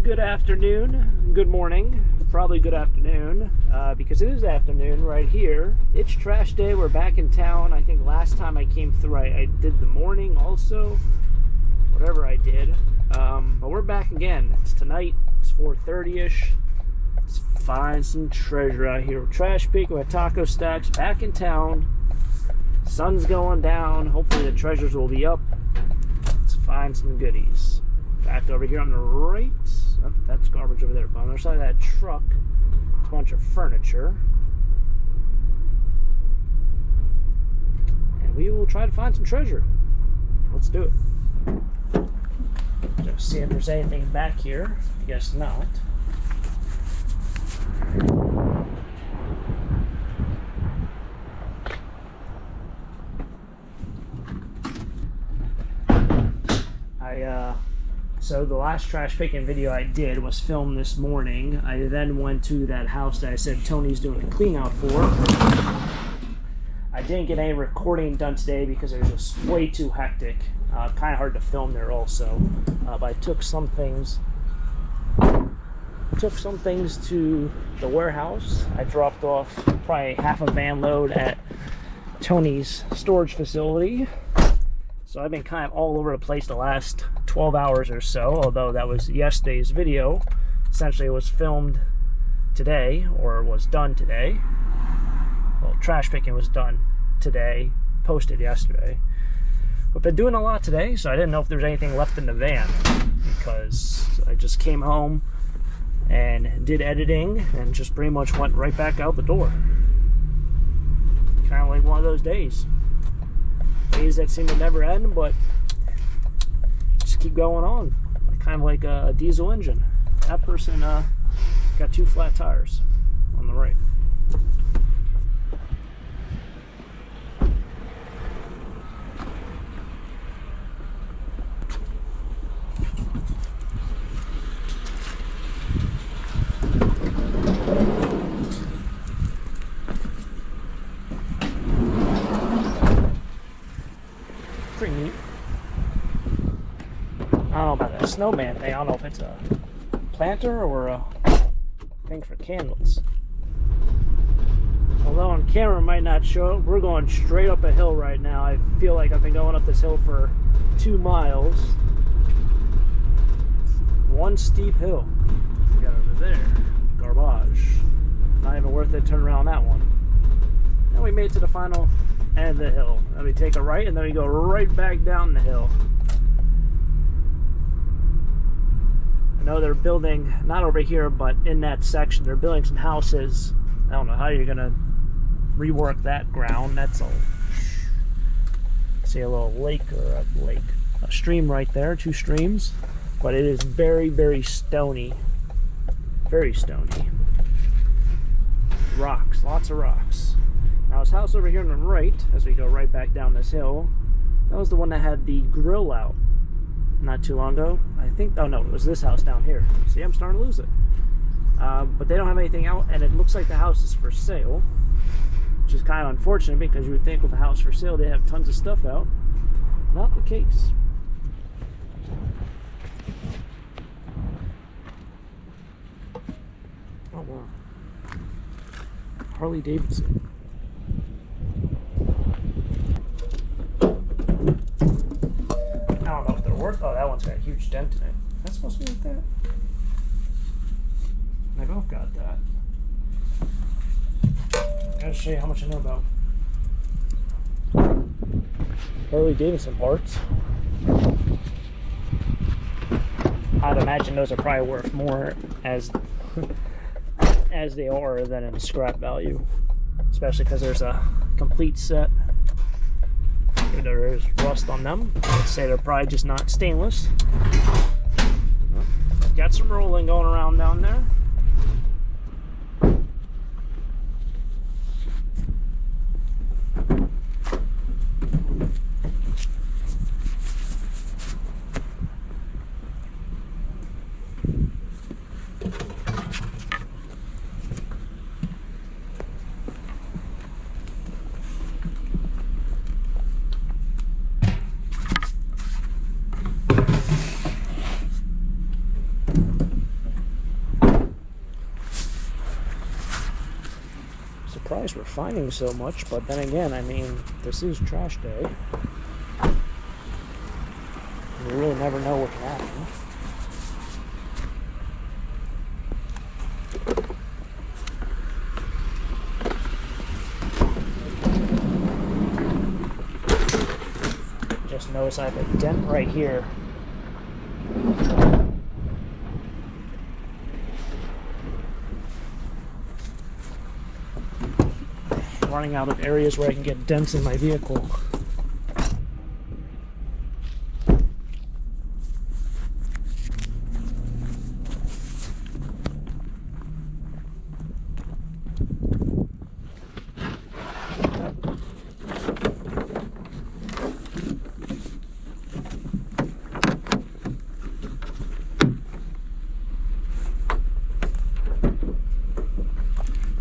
good afternoon, good morning, probably good afternoon, because it is afternoon right here. It's trash day. We're back in town. I think last time I came through, I did the morning also, whatever I did. But we're back again. It's tonight. It's 4:30-ish. Let's find some treasure out here. We're trash picking with taco stacks. Back in town. Sun's going down. Hopefully the treasures will be up. Let's find some goodies. In fact, over here on the right, oh, that's garbage over there. But on the other side of that truck, it's a bunch of furniture. And we will try to find some treasure. Let's do it. Just see if there's anything back here. I guess not. So the last trash picking video I did was filmed this morning. I then went to that house that I said Tony's doing a clean out for. I didn't get any recording done today because it was just way too hectic. Kind of hard to film there also. But I took some things to the warehouse. I dropped off probably half a van load at Tony's storage facility. So I've been kind of all over the place the last 12 hours or so, although that was yesterday's video. Essentially it was filmed today, or was done today. Well, trash picking was done today, posted yesterday. I've been doing a lot today, so I didn't know if there's anything left in the van, because I just came home and did editing and just pretty much went right back out the door. Kind of like one of those days. Days that seem to never end, but just keep going on. Kind of like a diesel engine. That person got 2 flat tires on the right. Pretty neat. I don't know about that snowman thing. I don't know if it's a planter or a thing for candles. Although on camera it might not show, we're going straight up a hill right now. I feel like I've been going up this hill for 2 miles. One steep hill. We got over there. Garbage. Not even worth it to turn around that one. Now we made it to the final end of the hill. Then we take a right and then we go right back down the hill. I know they're building, not over here, but in that section, they're building some houses. I don't know how you're gonna rework that ground. That's see a little lake or a stream right there, 2 streams. But it is very, very stony. Very stony. Rocks, lots of rocks. Now this house over here on the right, as we go right back down this hill, that was the one that had the grill out not too long ago. I think, oh no, it was this house down here. See, I'm starting to lose it. But they don't have anything out, and it looks like the house is for sale, which is kind of unfortunate because you would think with a house for sale they have tons of stuff out. Not the case. Oh wow. Harley Davidson. I don't know if they're worth. Oh, that one's got a huge dent in it. That's supposed to be like that? They both got that. Gotta show you how much I know about Harley Davidson parts. I'd imagine those are probably worth more as they are than in scrap value, especially because there's a complete set. There is rust on them. Let's say they're probably just not stainless. Got some rolling going around down there. surprised we're finding so much, but then again, I mean, this is trash day. You really never know what can happen. Just notice I have a dent right here. Running out of areas where I can get dents in my vehicle.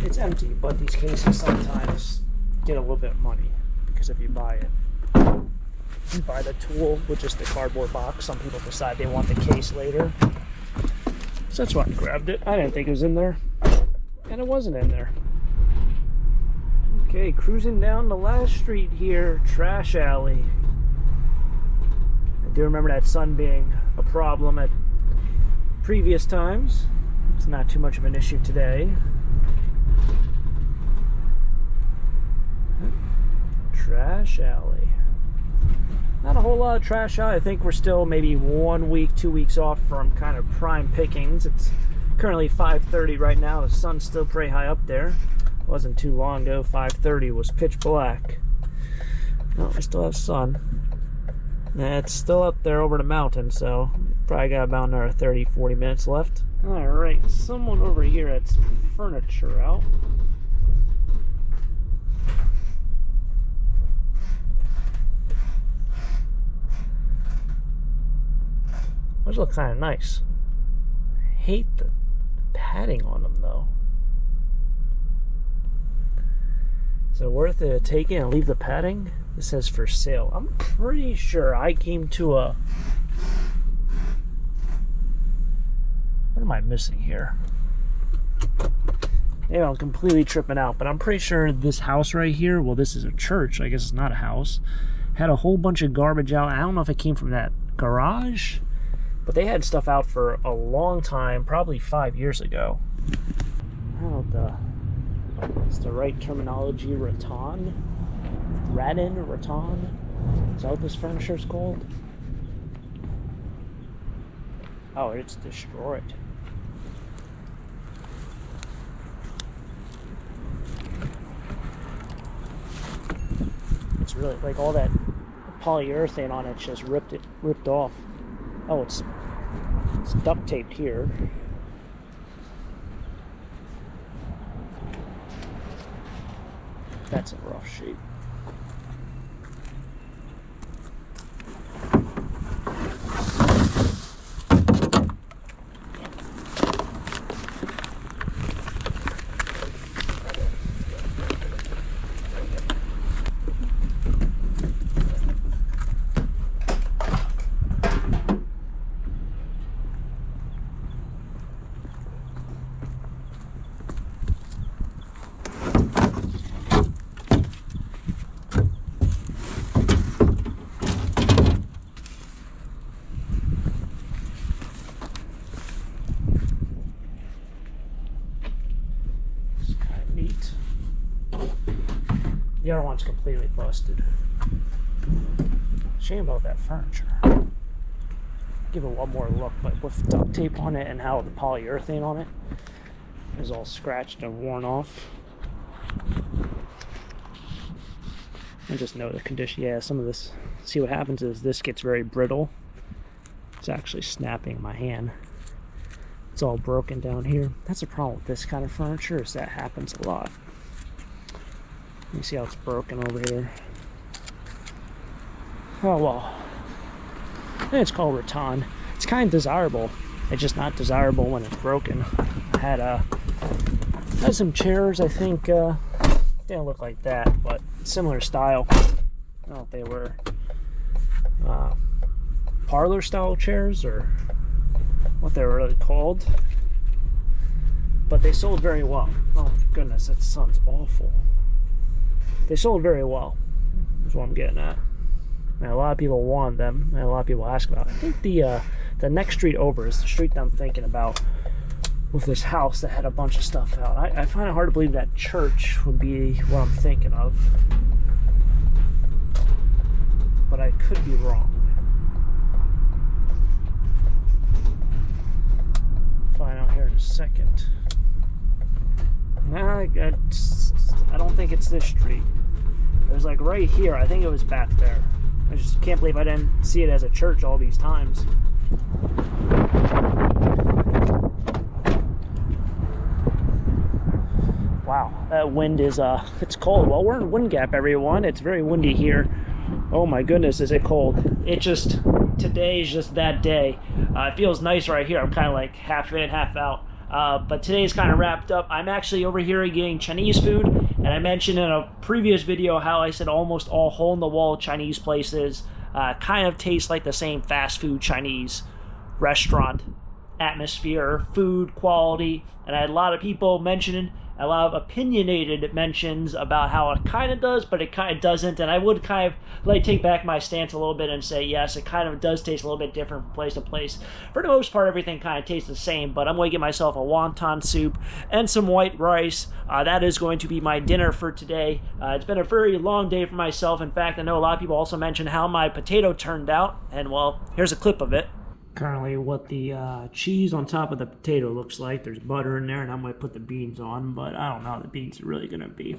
It's empty, but these cases sometimes get a little bit of money because if you buy it, you buy the tool with just the cardboard box. Some people decide they want the case later, so that's why I grabbed it. I didn't think it was in there, and it wasn't in there. Okay, cruising down the last street here, trash alley. I do remember that sun being a problem at previous times. It's not too much of an issue today. Trash alley. Not a whole lot of trash out. I think we're still maybe 1 week, 2 weeks off from kind of prime pickings. It's currently 5:30 right now. The sun's still pretty high up there. It wasn't too long ago. 5:30 was pitch black. No, we still have sun. And it's still up there over the mountain, so probably got about another 30-40 minutes left. Alright, someone over here has furniture out. Those look kind of nice. I hate the padding on them though. Is it worth it taking and leave the padding? This says for sale. I'm pretty sure I came to a... What am I missing here? Maybe I'm completely tripping out, but I'm pretty sure this house right here, well, this is a church. I guess it's not a house. Had a whole bunch of garbage out. I don't know if it came from that garage, but they had stuff out for a long time, probably 5 years ago. I don't know if it's the right terminology. Rattan? Is that what this furniture is called? Oh, it's destroyed. It's really like all that polyurethane on it just ripped off. Oh, it's duct taped here. That's in rough shape. The other one's completely busted. Shame about that furniture. Give it one more look, but with duct tape on it and how the polyurethane on it is all scratched and worn off. And just know the condition. Yeah, some of this, see what happens is this gets very brittle. It's actually snapping my hand. It's all broken down here. That's the problem with this kind of furniture, is that happens a lot. You see how it's broken over here. Oh well. I think it's called rattan. It's kind of desirable. It's just not desirable when it's broken. I had some chairs, I think, didn't look like that, but similar style. I don't know if they were parlor style chairs or what they were really called. But they sold very well. Oh my goodness, that sun's awful. they sold very well. That's what I'm getting at. And a lot of people want them, and a lot of people ask about it. I think the next street over is the street that I'm thinking about, with this house that had a bunch of stuff out. I find it hard to believe that church would be what I'm thinking of, but I could be wrong. Find out here in a second. Nah, I don't think it's this street. It was like right here. I think it was back there. I just can't believe I didn't see it as a church all these times. Wow, that wind is, it's cold. Well, we're in wind gap, everyone. It's very windy here. Oh my goodness, is it cold. It just, today is just that day. It feels nice right here. I'm kind of like half in, half out. But today's kind of wrapped up. I'm actually over here getting Chinese food, and I mentioned in a previous video how I said almost all hole-in-the-wall Chinese places kind of taste like the same fast food Chinese restaurant atmosphere, food quality, and I had a lot of people mentioning, a lot of opinionated mentions about how it kind of does, but it kind of doesn't, and I would kind of like take back my stance a little bit and say, yes, it kind of does taste a little bit different from place to place. For the most part, everything kind of tastes the same, but I'm going to get myself a wonton soup and some white rice. That is going to be my dinner for today. It's been a very long day for myself. In fact, I know a lot of people also mentioned how my potato turned out, and well, here's a clip of it. Currently what the cheese on top of the potato looks like. There's butter in there, and I'm going to put the beans on, but I don't know how the beans are really going to be.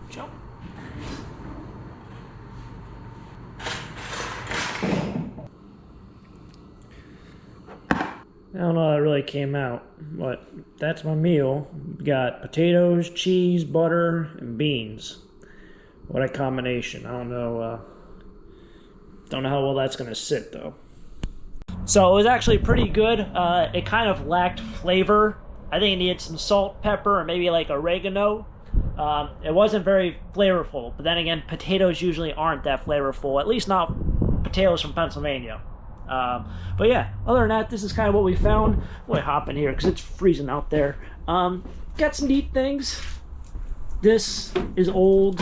Jump. I don't know how it really came out, but that's my meal. We got potatoes, cheese, butter, and beans. What a combination. I don't know how well that's gonna sit though. So it was actually pretty good. It kind of lacked flavor. I think it needed some salt, pepper, and maybe like oregano. It wasn't very flavorful, but then again, potatoes usually aren't that flavorful, at least not potatoes from Pennsylvania. But yeah, other than that, this is kind of what we found. We'll hop in here because it's freezing out there. Got some neat things. This is old.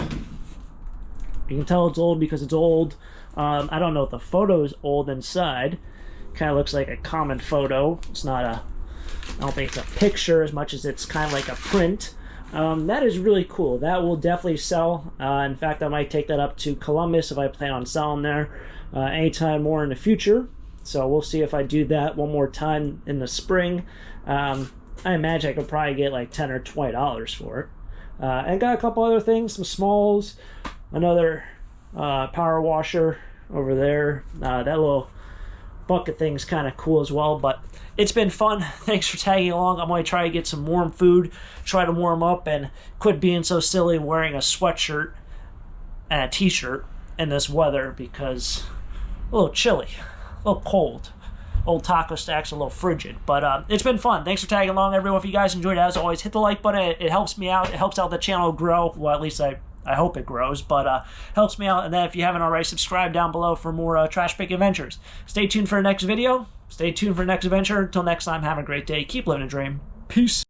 You can tell it's old because it's old. I don't know if the photo is old inside. Kind of looks like a common photo. It's not a, I don't think it's a picture as much as it's kind of like a print. That is really cool. That will definitely sell. In fact, I might take that up to Columbus if I plan on selling there anytime more in the future. So we'll see if I do that one more time in the spring. I imagine I could probably get like $10 or $20 for it. And got a couple other things, some smalls, another power washer over there. That little bucket thing's kind of cool as well, but it's been fun. Thanks for tagging along. I'm going to try to get some warm food, try to warm up, and quit being so silly and wearing a sweatshirt and a t-shirt in this weather because a little chilly, a little cold. Old taco stack's a little frigid, but it's been fun. Thanks for tagging along, everyone. If you guys enjoyed it, as always, hit the like button. It helps me out. It helps out the channel grow. Well, at least I hope it grows, but helps me out. And then if you haven't already, subscribe down below for more trash pick adventures. Stay tuned for the next video. Stay tuned for the next adventure. Until next time, have a great day. Keep living a dream. Peace.